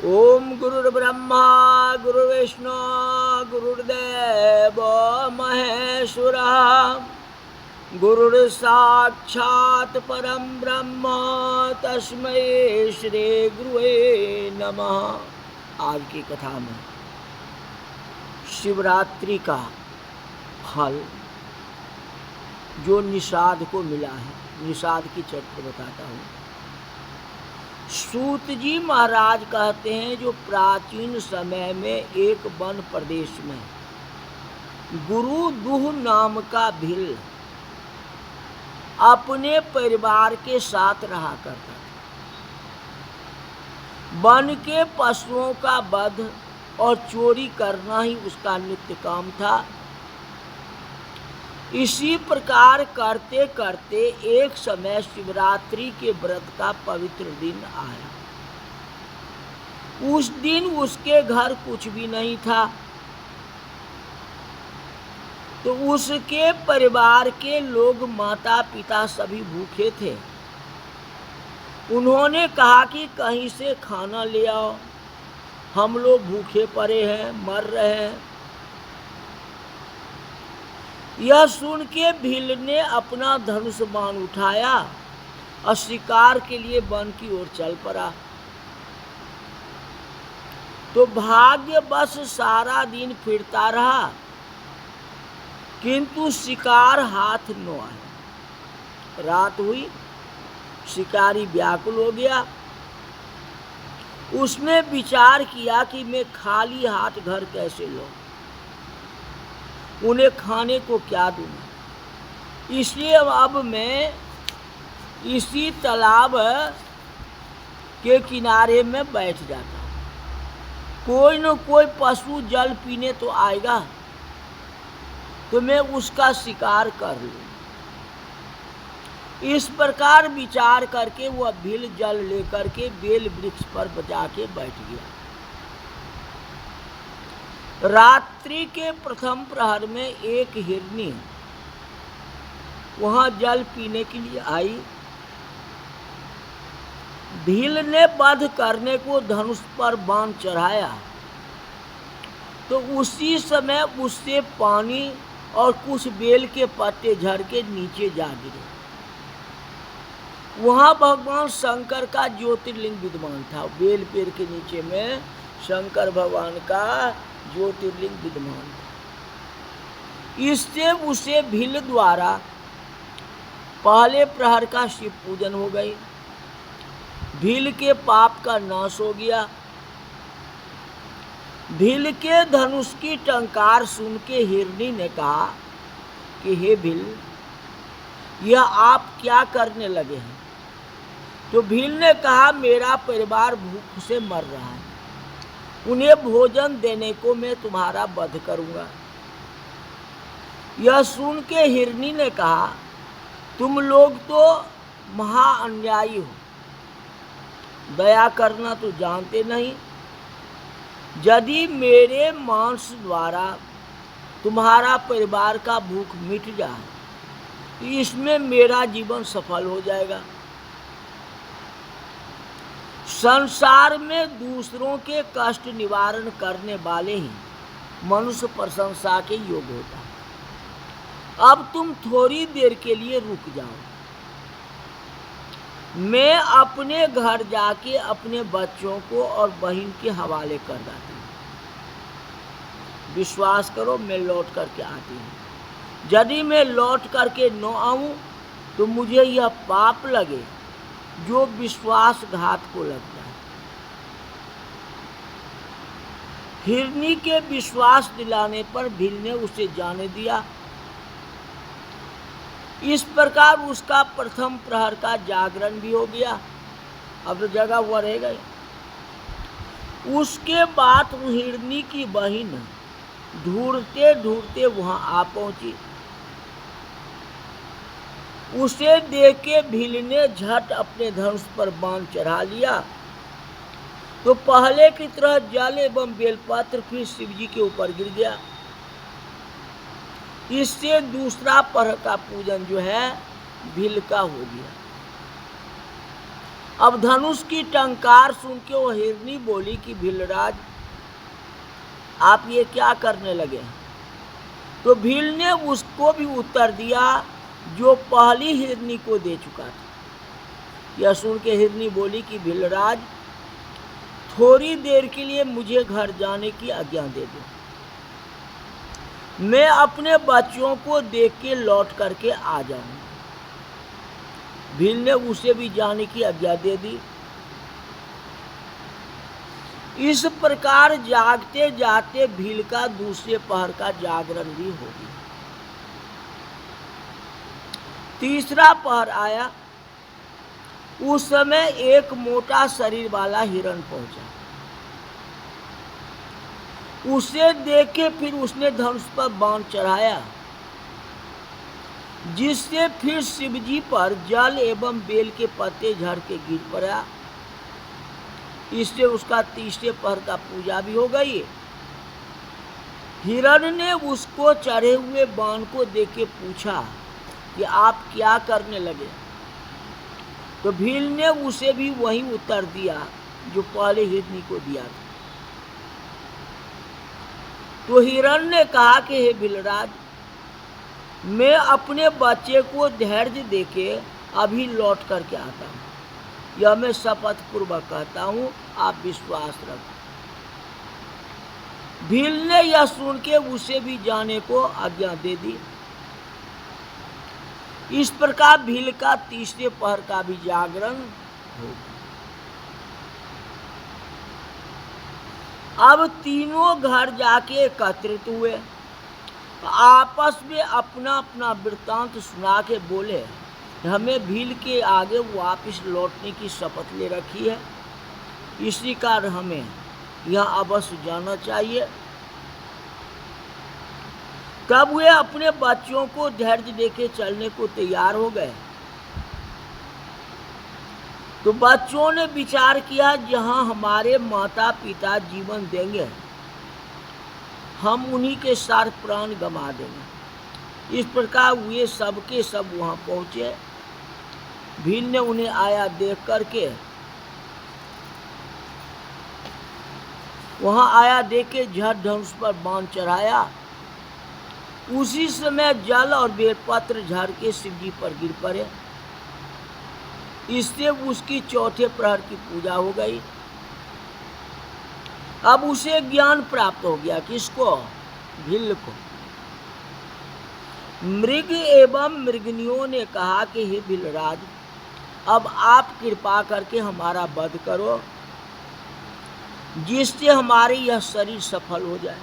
ओम गुरुर्ब्रह्मा गुरुर्विष्णु गुरुर्देव महेश्वरः गुरुर्साक्षात् परम ब्रह्म तस्मै श्री गुरुवे नमः। आज की कथा में शिवरात्रि का फल जो निषाद को मिला है, निषाद की चरित्र बताता हूँ। सूत जी महाराज कहते हैं, जो प्राचीन समय में एक वन प्रदेश में गुरु दुह नाम का भिल अपने परिवार के साथ रहा करता था। वन के पशुओं का वध और चोरी करना ही उसका नित्य काम था। इसी प्रकार करते करते एक समय शिवरात्रि के व्रत का पवित्र दिन आया। उस दिन उसके घर कुछ भी नहीं था, तो उसके परिवार के लोग, माता पिता सभी भूखे थे। उन्होंने कहा कि कहीं से खाना ले आओ, हम लोग भूखे पड़े हैं, मर रहे हैं। यह सुन के भील ने अपना धनुष बाण उठाया और शिकार के लिए वन की ओर चल पड़ा। तो भाग्य बस सारा दिन फिरता रहा, किंतु शिकार हाथ न आया। रात हुई, शिकारी व्याकुल हो गया। उसने विचार किया कि मैं खाली हाथ घर कैसे लौटूं, उन्हें खाने को क्या दूंगा। इसलिए अब मैं इसी तालाब के किनारे में बैठ जाता हूँ। कोई न कोई पशु जल पीने तो आएगा, तो मैं उसका शिकार कर लूँ। इस प्रकार विचार करके वह भील जल लेकर के बेल वृक्ष पर बजा के बैठ गया। रात्रि के प्रथम प्रहर में एक हिरनी वहां जल पीने के लिए आई। भील ने वध करने को धनुष पर बाण चढ़ाया, तो उसी समय उससे पानी और कुछ बेल के पत्ते झड़ के नीचे जा गिरे। वहां भगवान शंकर का ज्योतिर्लिंग विद्यमान था। बेल पेड़ के नीचे में शंकर भगवान का ज्योतिर्लिंग विद्यमान था। इससे उसे भील द्वारा पहले प्रहर का शिव पूजन हो गई। भील के पाप का नाश हो गया। भील के धनुष की टंकार सुन के हिरनी ने कहा कि हे भील, यह आप क्या करने लगे हैं। तो भील ने कहा, मेरा परिवार भूख से मर रहा है, उन्हें भोजन देने को मैं तुम्हारा वध करूंगा। यह सुन के हिरनी ने कहा, तुम लोग तो महा अन्यायी हो, दया करना तो जानते नहीं। यदि मेरे मांस द्वारा तुम्हारा परिवार का भूख मिट जाए, तो इसमें मेरा जीवन सफल हो जाएगा। संसार में दूसरों के कष्ट निवारण करने वाले ही मनुष्य प्रशंसा के योग्य होता है। अब तुम थोड़ी देर के लिए रुक जाओ, मैं अपने घर जाके अपने बच्चों को और बहन के हवाले कर देती हूँ। विश्वास करो, मैं लौट करके आती हूँ। यदि मैं लौट करके न आऊँ तो मुझे यह पाप लगे जो विश्वासघात को लगता है। हिरनी के विश्वास दिलाने पर भील ने उसे जाने दिया। इस प्रकार उसका प्रथम प्रहर का जागरण भी हो गया। अब तो जगह हुआ रह गई। उसके बाद हिरनी की बहन ढूंढते ढूंढते वहां आ पहुंची। उसे देख के भील ने झट अपने धनुष पर बाण चढ़ा लिया, तो पहले की तरह जल एवं बेलपत्र फिर शिव जी के ऊपर गिर गया। इससे दूसरा प्रहर का पूजन जो है भील का हो गया। अब धनुष की टंकार सुन के वो हिरनी बोली कि भीलराज आप ये क्या करने लगे। तो भील ने उसको भी उत्तर दिया जो पहली हिरनी को दे चुका था। यह सुन के हिरनी बोली कि भीलराज थोड़ी देर के लिए मुझे घर जाने की आज्ञा दे दो, मैं अपने बच्चों को देख के लौट करके आ जाऊंगा। भील ने उसे भी जाने की आज्ञा दे दी। इस प्रकार जागते जाते भील का दूसरे पहर का जागरण भी हो गया। तीसरा पहर आया। उस समय एक मोटा शरीर वाला हिरण पहुंचा। उसे देख के फिर उसने धनुष पर बाण चढ़ाया, जिससे फिर शिवजी पर जल एवं बेल के पत्ते झड़ के गिर पड़ा। इससे उसका तीसरे पहर का पूजा भी हो गई। हिरण ने उसको चढ़े हुए बाण को देख के पूछा कि आप क्या करने लगे। तो भील ने उसे भी वही उत्तर दिया जो पहले हिरनी को दिया था। तो हिरण ने कहा कि हे भीलराज, मैं अपने बच्चे को धैर्य देके अभी लौट करके आता हूँ, यह मैं शपथ पूर्वक कहता हूँ, आप विश्वास रखो। भील ने यह सुन के उसे भी जाने को आज्ञा दे दी। इस प्रकार भील का तीसरे पहर का भी जागरण हो गया। अब तीनों घर जाके एकत्रित हुए, आपस में अपना अपना वृत्तांत सुना के बोले, हमें भील के आगे वापस लौटने की शपथ ले रखी है, इसी कारण हमें यहाँ अवश्य जाना चाहिए। तब वे अपने बच्चों को धैर्य देके चलने को तैयार हो गए। तो बच्चों ने विचार किया, जहाँ हमारे माता पिता जीवन देंगे हम उन्हीं के साथ प्राण गंवा देंगे। इस प्रकार वे सबके सब वहाँ पहुँचे। भील ने उन्हें आया देख करके वहाँ आया देख के झट धनुष पर बाण चढ़ाया। उसी समय जल और बेलपत्र झड़ के शिवजी पर गिर पड़े। इससे उसकी चौथे प्रहर की पूजा हो गई। अब उसे ज्ञान प्राप्त हो गया। किसको? भील को। मृग एवं मृगनियों ने कहा कि हे भीलराज, अब आप कृपा करके हमारा वध करो, जिससे हमारी यह शरीर सफल हो जाए।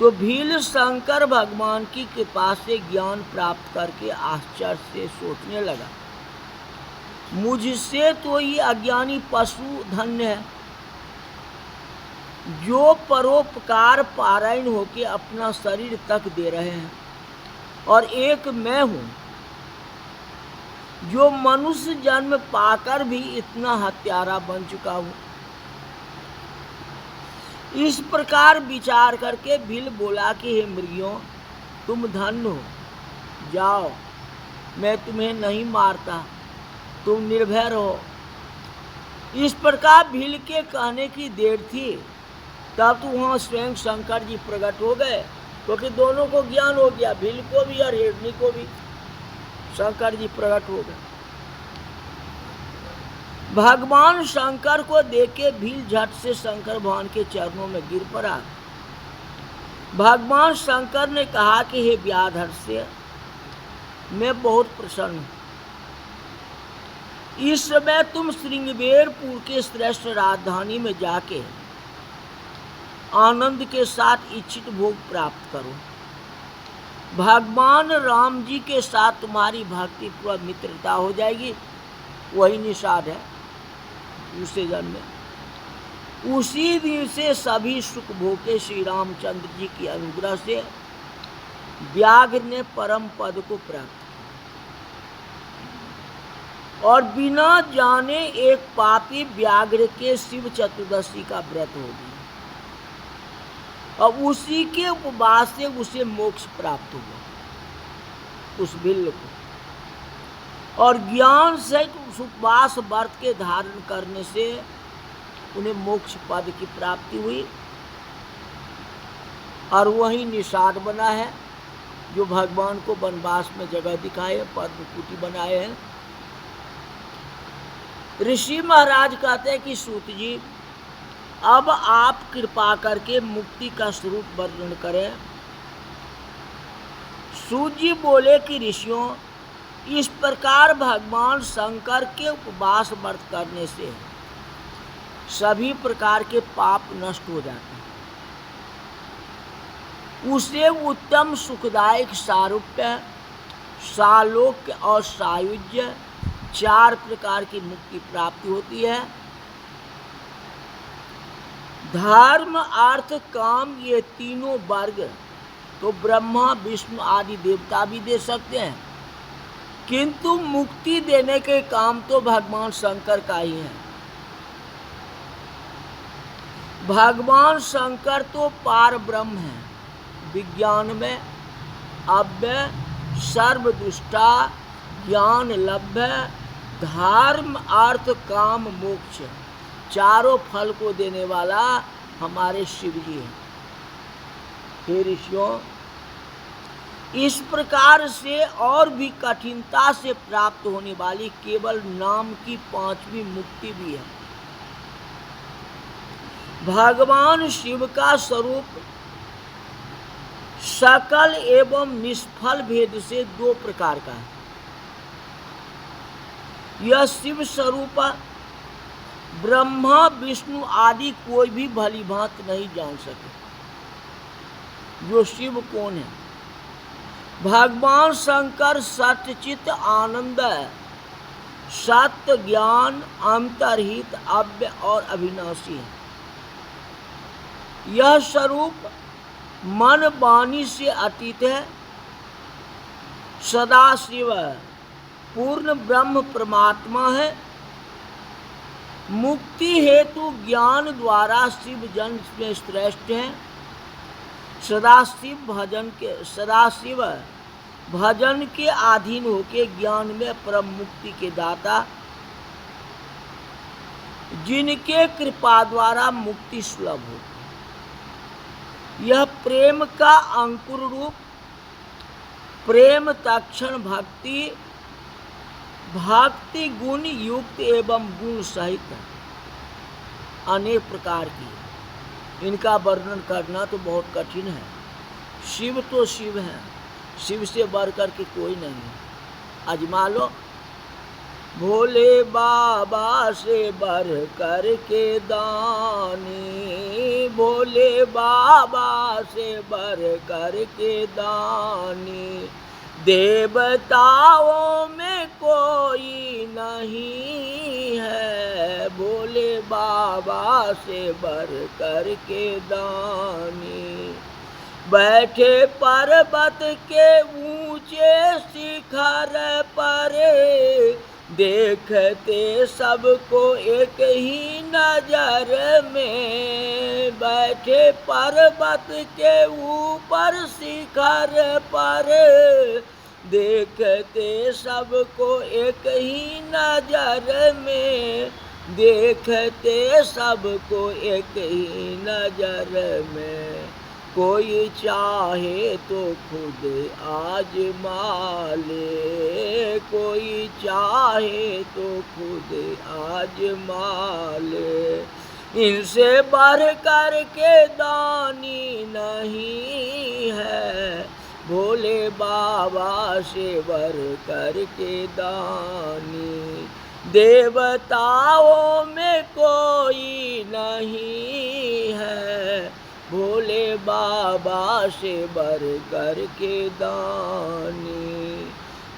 तो भील शंकर भगवान की कृपा से ज्ञान प्राप्त करके आश्चर्य से सोचने लगा, मुझसे तो ये अज्ञानी पशु धन्य है, जो परोपकार पारायण होके अपना शरीर तक दे रहे हैं, और एक मैं हूँ जो मनुष्य जन्म पाकर भी इतना हत्यारा बन चुका हूँ। इस प्रकार विचार करके भील बोला कि हे मृगियों, तुम धन्य हो, जाओ, मैं तुम्हें नहीं मारता, तुम निर्भय रहो। इस प्रकार भील के कहने की देर थी, तब तो वहाँ स्वयं शंकर जी प्रकट हो गए, क्योंकि दोनों को ज्ञान हो गया, भील को भी और हिरनी को भी। शंकर जी प्रकट हो गए। भगवान शंकर को देख के भील झट से शंकर भगवान के चरणों में गिर पड़ा। भगवान शंकर ने कहा कि हे व्याधर से, मैं बहुत प्रसन्न हूँ। इस समय तुम श्रृंगवेरपुर के श्रेष्ठ राजधानी में जाके आनंद के साथ इच्छित भोग प्राप्त करो। भगवान राम जी के साथ तुम्हारी भक्ति पूर्वक मित्रता हो जाएगी, वही निषाद है दूसरे जन्म में। उसी दिन से सभी सुख भोगे श्री रामचंद्र जी की अनुग्रह से व्याघ्र ने परम पद को प्राप्त किया, और बिना जाने एक पापी व्याघ्र के शिव चतुर्दशी का व्रत हो गया, और उसी के उपवास से उसे मोक्ष प्राप्त हुआ, उस भील को। और ज्ञान सहित उपवास व्रत के धारण करने से उन्हें मोक्ष पद की प्राप्ति हुई और वही निषाद बना है जो भगवान को वनवास में जगह दिखाए, पद्म कुटी बनाए हैं। ऋषि महाराज कहते हैं कि सूत जी, अब आप कृपा करके मुक्ति का स्वरूप वर्णन करें। सूत जी बोले कि ऋषियों, इस प्रकार भगवान शंकर के उपवास व्रत करने से सभी प्रकार के पाप नष्ट हो जाते हैं। उसे उत्तम सुखदायक सारूप्य, सालोक्य और सायुज्य 4 प्रकार की मुक्ति प्राप्ति होती है। धर्म, अर्थ, काम ये तीनों वर्ग तो ब्रह्मा, विष्णु आदि देवता भी दे सकते हैं, किंतु मुक्ति देने के काम तो भगवान शंकर का ही है। भगवान शंकर तो पार ब्रह्म है, विज्ञान में अव्यय, सर्वदुष्टा, ज्ञान लभ्य, धर्म, अर्थ, काम, मोक्ष 4 फल को देने वाला हमारे शिव जी हैं। हे ऋषियों, इस प्रकार से और भी कठिनता से प्राप्त होने वाली केवल नाम की 5वीं मुक्ति भी है। भगवान शिव का स्वरूप सकल एवं निष्फल भेद से 2 प्रकार का है। यह शिव स्वरूप ब्रह्मा, विष्णु आदि कोई भी भली भांति नहीं जान सके जो शिव कौन है। भगवान शंकर सच्चित आनंद, सत्य, ज्ञान, अंतर्हित, अव्यय और अविनाशी है। यह स्वरूप मन वाणी से अतीत है, सदा शिव पूर्ण ब्रह्म परमात्मा है। मुक्ति हेतु ज्ञान द्वारा शिव जन में श्रेष्ठ है। सदाशिव भजन के अधीन होके ज्ञान में परम मुक्ति के दाता, जिनके कृपा द्वारा मुक्ति सुलभ हो। यह प्रेम का अंकुर रूप, प्रेम तक्षण भक्ति, भक्ति गुण युक्त एवं गुण सहित अनेक प्रकार की। इनका वर्णन करना तो बहुत कठिन है। शिव तो शिव है, शिव से बढ़ कर के कोई नहीं है। आजमा लो। भोले बाबा से बढ़ कर के दानी, भोले बाबा से बढ़ कर के दानी, देवताओं में कोई नहीं है, भोले बाबा से बढ़ कर के दानी। बैठे पर्वत के ऊंचे शिखर पर, देखते सबको एक ही नजर में, बैठे पर्वत के ऊपर शिखर पर, देखते सबको एक ही नजर में, देखते सबको एक ही नजर में। कोई चाहे तो खुद आजमा ले, कोई चाहे तो खुद आजमा ले, इनसे बढ़ कर के दानी नहीं है, भोले बाबा से बढ़ कर के दानी। देवताओं में कोई नहीं है, भोले बाबा से बढ़ कर के दानी।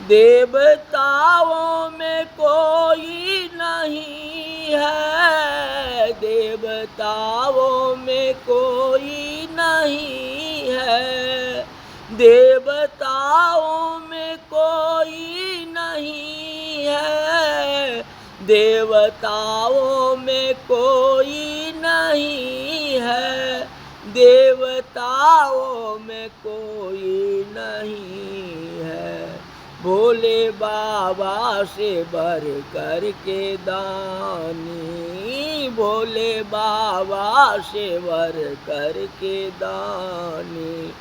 देवताओं में कोई नहीं है, देवताओं में कोई नहीं है, देवताओं में कोई नहीं है, देवताओं में कोई नहीं है, देवताओं में कोई नहीं है, भोले बाबा से बढ़ कर के दानी, भोले बाबा से बढ़ कर के दानी,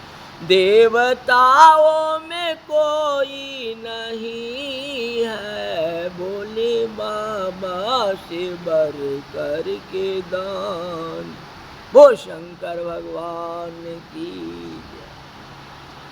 देवताओं में कोई नहीं है, भोले बाबा से बढ़ कर के दान। वो शंकर भगवान की जय।